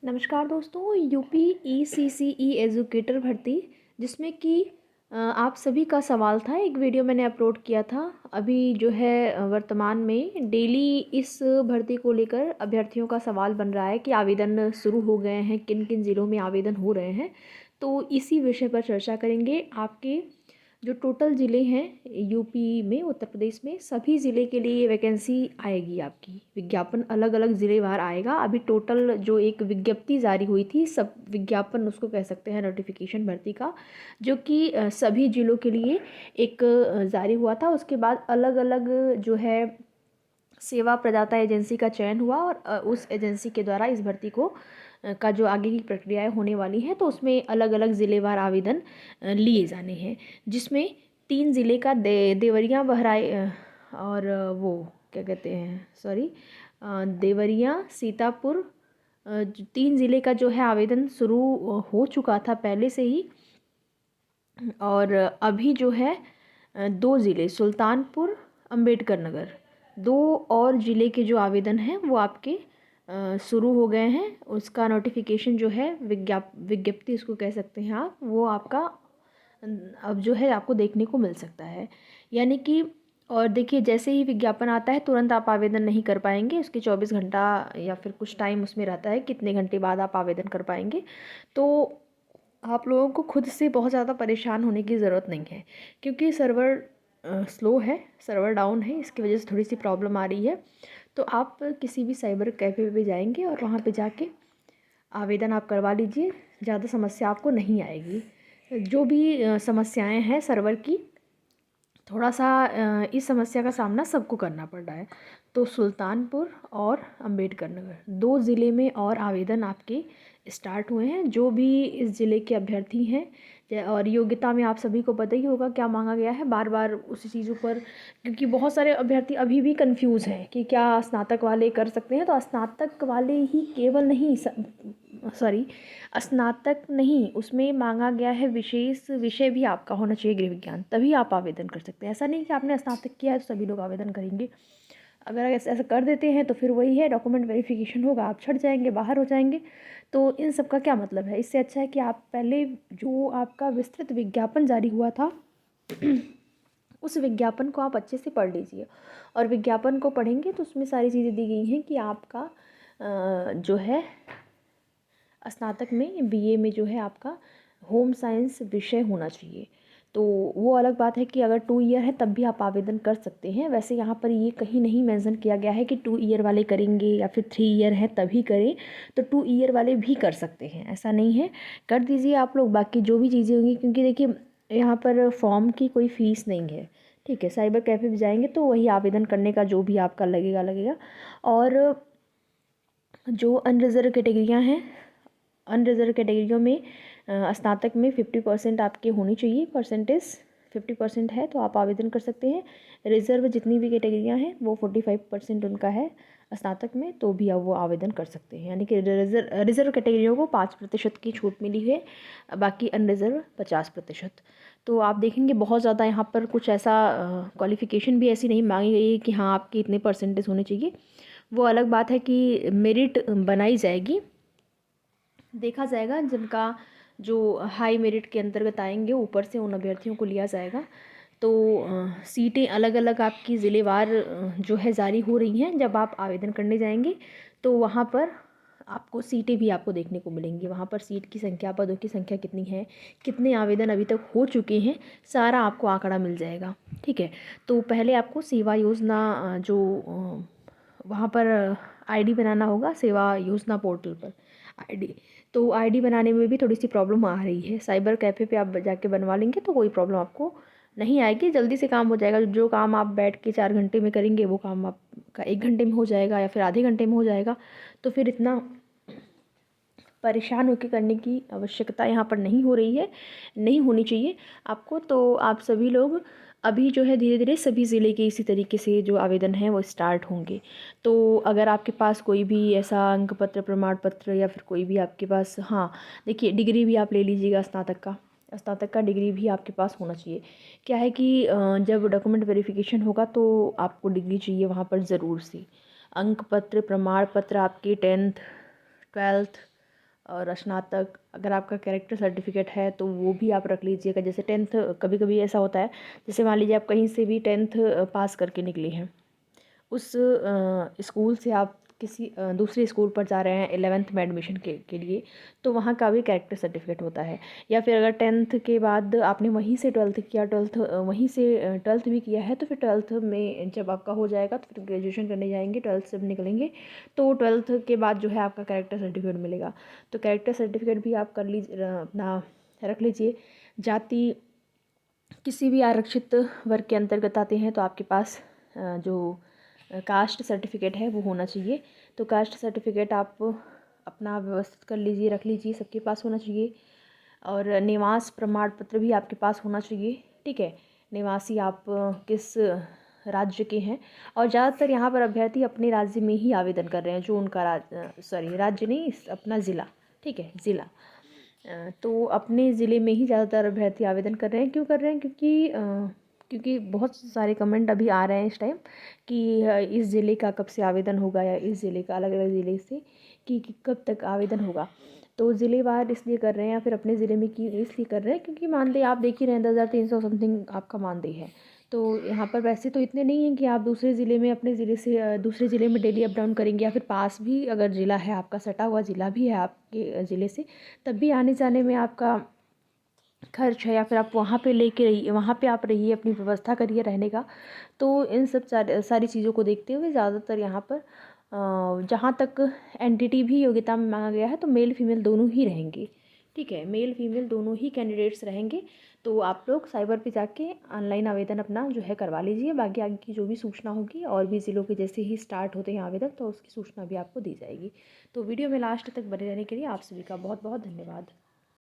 नमस्कार दोस्तों। UP ECCE educator भर्ती जिसमें कि आप सभी का सवाल था। एक वीडियो मैंने अपलोड किया था। अभी जो है वर्तमान में डेली इस भर्ती को लेकर अभ्यर्थियों का सवाल बन रहा है कि आवेदन शुरू हो गए हैं, किन किन ज़िलों में आवेदन हो रहे हैं। तो इसी विषय पर चर्चा करेंगे। आपके जो टोटल ज़िले हैं यूपी में, उत्तर प्रदेश में, सभी ज़िले के लिए ये वैकेंसी आएगी। आपकी विज्ञापन अलग अलग ज़िले वार आएगा। अभी टोटल जो एक विज्ञप्ति जारी हुई थी, सब विज्ञापन उसको कह सकते हैं, नोटिफिकेशन भर्ती का, जो कि सभी ज़िलों के लिए एक जारी हुआ था। उसके बाद अलग अलग जो है सेवा प्रदाता एजेंसी का चयन हुआ और उस एजेंसी के द्वारा इस भर्ती को का जो आगे की प्रक्रियाएं होने वाली हैं, तो उसमें अलग अलग ज़िलेवार आवेदन लिए जाने हैं। जिसमें 3 ज़िले का देवरिया, बहराइच और वो क्या कहते हैं, सॉरी, देवरिया, सीतापुर, 3 ज़िले का जो है आवेदन शुरू हो चुका था पहले से ही। और अभी जो है 2 ज़िले, सुल्तानपुर, अंबेडकर नगर, 2 और ज़िले के जो आवेदन हैं वो आपके शुरू हो गए हैं। उसका नोटिफिकेशन जो है, विज्ञप्ति इसको कह सकते हैं आप, वो आपका अब जो है आपको देखने को मिल सकता है। यानी कि, और देखिए, जैसे ही विज्ञापन आता है तुरंत आप आवेदन नहीं कर पाएंगे। उसके 24 घंटा या फिर कुछ टाइम उसमें रहता है, कितने घंटे बाद आप आवेदन कर पाएंगे। तो आप लोगों को खुद से बहुत ज़्यादा परेशान होने की ज़रूरत नहीं है, क्योंकि सर्वर स्लो है, सर्वर डाउन है, इसकी वजह से थोड़ी सी प्रॉब्लम आ रही है। तो आप किसी भी साइबर कैफ़े पे जाएंगे और वहाँ पे जाके आवेदन आप करवा लीजिए। ज़्यादा समस्या आपको नहीं आएगी। जो भी समस्याएं हैं सर्वर की, थोड़ा सा इस समस्या का सामना सबको करना पड़ रहा है। तो सुल्तानपुर और अंबेडकर नगर, 2 ज़िले में और आवेदन आपके स्टार्ट हुए हैं। जो भी इस ज़िले के अभ्यर्थी हैं, और योग्यता में आप सभी को पता ही होगा क्या मांगा गया है, बार बार उसी चीज़ों पर, क्योंकि बहुत सारे अभ्यर्थी अभी भी कंफ्यूज हैं कि क्या स्नातक वाले कर सकते हैं। तो स्नातक वाले ही केवल नहीं, सॉरी, स्नातक नहीं, उसमें मांगा गया है विशेष विषय भी आपका होना चाहिए गृह विज्ञान, तभी आप आवेदन कर सकते हैं। ऐसा नहीं कि आपने स्नातक किया है तो सभी लोग आवेदन करेंगे। अगर ऐसा कर देते हैं तो फिर वही है, डॉक्यूमेंट वेरिफिकेशन होगा, आप छट जाएंगे, बाहर हो जाएंगे। तो इन सब का क्या मतलब है? इससे अच्छा है कि आप पहले जो आपका विस्तृत विज्ञापन जारी हुआ था उस विज्ञापन को आप अच्छे से पढ़ लीजिए। और विज्ञापन को पढ़ेंगे तो उसमें सारी चीज़ें दी गई हैं कि आपका जो है स्नातक में, बीए में जो है आपका होम साइंस विषय होना चाहिए। तो वो अलग बात है कि अगर 2 ईयर है तब भी आप आवेदन कर सकते हैं। वैसे यहाँ पर ये कहीं नहीं मेंशन किया गया है कि 2 ईयर वाले करेंगे या फिर 3 ईयर है तभी करें। तो 2 ईयर वाले भी कर सकते हैं, ऐसा नहीं है, कर दीजिए आप लोग। बाकी जो भी चीज़ें होंगी, क्योंकि देखिए यहाँ पर फॉर्म की कोई फ़ीस नहीं है, ठीक है। साइबर कैफ़े भी जाएंगे तो वही आवेदन करने का जो भी आपका लगेगा। और जो अनरिजर्व कैटेगरियाँ हैं, अनरिजर्व कैटेगरियों में स्नातक में 50% आपके होनी चाहिए, परसेंटेज 50% है तो आप आवेदन कर सकते हैं। रिजर्व जितनी भी कैटेगरियां हैं वो 45% उनका है स्नातक में, तो भी अब वो आवेदन कर सकते हैं। यानी कि रिजर्व कैटेगरियों को 5% की छूट मिली है, बाकी अनरिजर्व 50%। तो आप देखेंगे बहुत ज़्यादा यहाँ पर कुछ ऐसा क्वालिफ़िकेशन भी ऐसी नहीं मांगी गई है कि हाँ आपके इतने परसेंटेज होने चाहिए। वो अलग बात है कि मेरिट बनाई जाएगी, देखा जाएगा। जिनका जो हाई मेरिट के अंतर्गत आएंगे ऊपर से उन अभ्यर्थियों को लिया जाएगा। तो सीटें अलग अलग आपकी ज़िलेवार जो है जारी हो रही हैं। जब आप आवेदन करने जाएंगे तो वहाँ पर आपको सीटें भी आपको देखने को मिलेंगी। वहाँ पर सीट की संख्या, पदों की संख्या कितनी है, कितने आवेदन अभी तक हो चुके हैं, सारा आपको आंकड़ा मिल जाएगा, ठीक है। तो पहले आपको सेवा योजना जो वहाँ पर आईडी बनाना होगा, सेवा योजना पोर्टल पर आईडी। तो आईडी बनाने में भी थोड़ी सी प्रॉब्लम आ रही है। साइबर कैफ़े पे आप जाके बनवा लेंगे तो कोई प्रॉब्लम आपको नहीं आएगी, जल्दी से काम हो जाएगा। जो काम आप बैठ के 4 घंटे में करेंगे वो काम आपका 1 घंटे में हो जाएगा या फिर आधे घंटे में हो जाएगा। तो फिर इतना परेशान होकर करने की आवश्यकता यहाँ पर नहीं हो रही है, नहीं होनी चाहिए आपको। तो आप सभी लोग अभी जो है धीरे धीरे सभी ज़िले के इसी तरीके से जो आवेदन है वो स्टार्ट होंगे। तो अगर आपके पास कोई भी ऐसा अंक पत्र, प्रमाण पत्र या फिर कोई भी आपके पास, हाँ देखिए, डिग्री भी आप ले लीजिएगा, स्नातक का डिग्री भी आपके पास होना चाहिए। क्या है कि जब डॉक्यूमेंट वेरिफिकेशन होगा तो आपको डिग्री चाहिए वहाँ पर ज़रूर सी। अंक पत्र, प्रमाण पत्र आपके 10th 12th और स्नातक, अगर आपका कैरेक्टर सर्टिफिकेट है तो वो भी आप रख लीजिएगा। जैसे 10th, कभी कभी ऐसा होता है, जैसे मान लीजिए आप कहीं से भी 10th पास करके निकले हैं, उस स्कूल से आप किसी दूसरे स्कूल पर जा रहे हैं 11th में एडमिशन के लिए, तो वहाँ का भी कैरेक्टर सर्टिफिकेट होता है। या फिर अगर 10th के बाद आपने वहीं से 12th किया, 12th वहीं से 12th भी किया है, तो फिर 12th में जब आपका हो जाएगा तो फिर ग्रेजुएशन करने जाएंगे, 12th से निकलेंगे तो 12th के बाद जो है आपका कैरेक्टर सर्टिफिकेट मिलेगा। तो कैरेक्टर सर्टिफिकेट भी आप कर लीजिए, अपना रख लीजिए। जाति, किसी भी आरक्षित वर्ग के अंतर्गत आते हैं तो आपके पास जो कास्ट सर्टिफिकेट है वो होना चाहिए। तो कास्ट सर्टिफिकेट आप अपना व्यवस्थित कर लीजिए, रख लीजिए, सबके पास होना चाहिए। और निवास प्रमाण पत्र भी आपके पास होना चाहिए, ठीक है। निवासी आप किस राज्य के हैं, और ज़्यादातर यहाँ पर अभ्यर्थी अपने राज्य में ही आवेदन कर रहे हैं, जो उनका राज्य नहीं, अपना ज़िला, ठीक है, ज़िला। तो अपने ज़िले में ही ज़्यादातर अभ्यर्थी आवेदन कर रहे हैं। क्यों कर रहे हैं? क्योंकि बहुत सारे कमेंट अभी आ रहे हैं इस टाइम कि इस ज़िले का कब से आवेदन होगा, या इस ज़िले का, अलग अलग ज़िले से कि कब तक आवेदन होगा। तो ज़िलेवार इसलिए कर रहे हैं, या फिर अपने ज़िले में की इसलिए कर रहे हैं क्योंकि मानदेय आप देख ही रहे हैं, 10,300 समथिंग आपका मानदेय है। तो यहाँ पर वैसे तो इतने नहीं हैं कि आप दूसरे ज़िले में, अपने ज़िले से दूसरे ज़िले में डेली अप डाउन करेंगे, या फिर पास भी अगर ज़िला है आपका, सटा हुआ ज़िला भी है आपके ज़िले से, तब भी आने जाने में आपका खर्च है, या फिर आप वहाँ पे लेके रहिए, वहाँ पे आप रहिए, अपनी व्यवस्था करिए रहने का। तो इन सब सारी चीज़ों को देखते हुए ज़्यादातर यहाँ पर जहाँ तक एनटीटी भी योग्यता में मांगा गया है, तो मेल फीमेल दोनों ही रहेंगे, ठीक है, मेल फीमेल दोनों ही कैंडिडेट्स रहेंगे। तो आप लोग साइबर पे जाके ऑनलाइन आवेदन अपना जो है करवा लीजिए। बाकी आगे की जो भी सूचना होगी, और भी ज़िलों के जैसे ही स्टार्ट होते हैं आवेदन, तो उसकी सूचना भी आपको दी जाएगी। तो वीडियो में लास्ट तक बने रहने के लिए आप सभी का बहुत बहुत धन्यवाद।